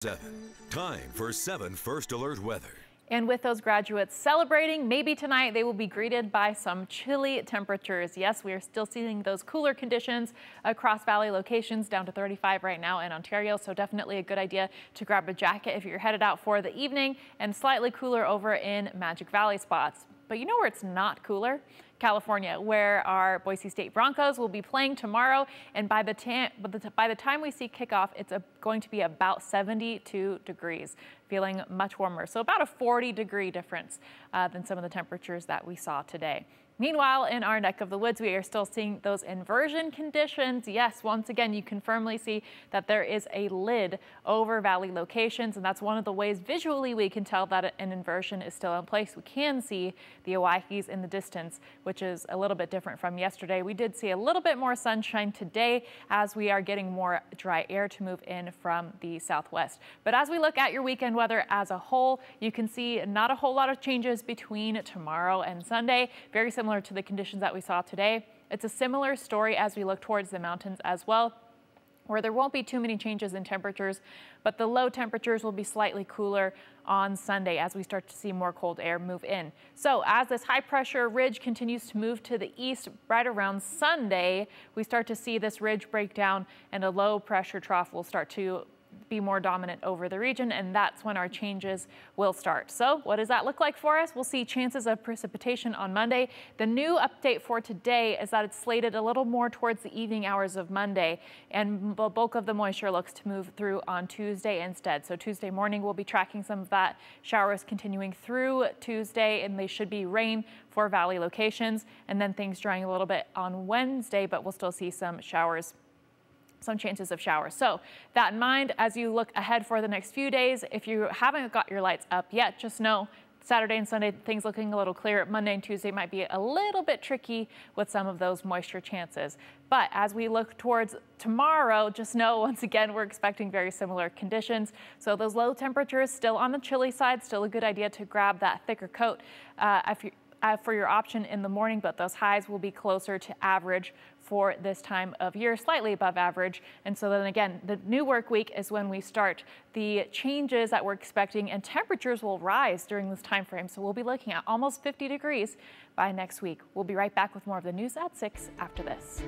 7. Time for 7 First Alert weather. And with those graduates celebrating, maybe tonight they will be greeted by some chilly temperatures. Yes, we are still seeing those cooler conditions across valley locations, down to 35 right now in Ontario. So definitely a good idea to grab a jacket if you're headed out for the evening, and slightly cooler over in Magic Valley spots. But you know where it's not cooler? California, where our Boise State Broncos will be playing tomorrow. And by the time we see kickoff, it's going to be about 72 degrees, feeling much warmer. So about a 40-degree difference than some of the temperatures that we saw today. Meanwhile, in our neck of the woods, we are still seeing those inversion conditions. Yes, once again, you can firmly see that there is a lid over valley locations, and that's one of the ways visually we can tell that an inversion is still in place. We can see the Oahu's in the distance, which is a little bit different from yesterday. We did see a little bit more sunshine today as we are getting more dry air to move in from the southwest. But as we look at your weekend weather as a whole, you can see not a whole lot of changes between tomorrow and Sunday. Very similar to the conditions that we saw today. It's a similar story as we look towards the mountains as well, where there won't be too many changes in temperatures, but the low temperatures will be slightly cooler on Sunday as we start to see more cold air move in. So as this high pressure ridge continues to move to the east, right around Sunday, we start to see this ridge break down and a low pressure trough will start to be more dominant over the region, and that's when our changes will start. So what does that look like for us? We'll see chances of precipitation on Monday. The new update for today is that it's slated a little more towards the evening hours of Monday, and the bulk of the moisture looks to move through on Tuesday instead. So Tuesday morning we'll be tracking some of that. Showers continuing through Tuesday, and they should be rain for valley locations, and then things drying a little bit on Wednesday, but we'll still see some showers, some chances of showers. So that in mind, as you look ahead for the next few days, if you haven't got your lights up yet, just know Saturday and Sunday, things looking a little clear. Monday and Tuesday might be a little bit tricky with some of those moisture chances. But as we look towards tomorrow, just know once again, we're expecting very similar conditions. So those low temperatures still on the chilly side, still a good idea to grab that thicker coat for your option in the morning, but those highs will be closer to average for this time of year, slightly above average. And so then again, the new work week is when we start the changes that we're expecting, and temperatures will rise during this time frame. So we'll be looking at almost 50 degrees by next week. We'll be right back with more of the news at 6 after this.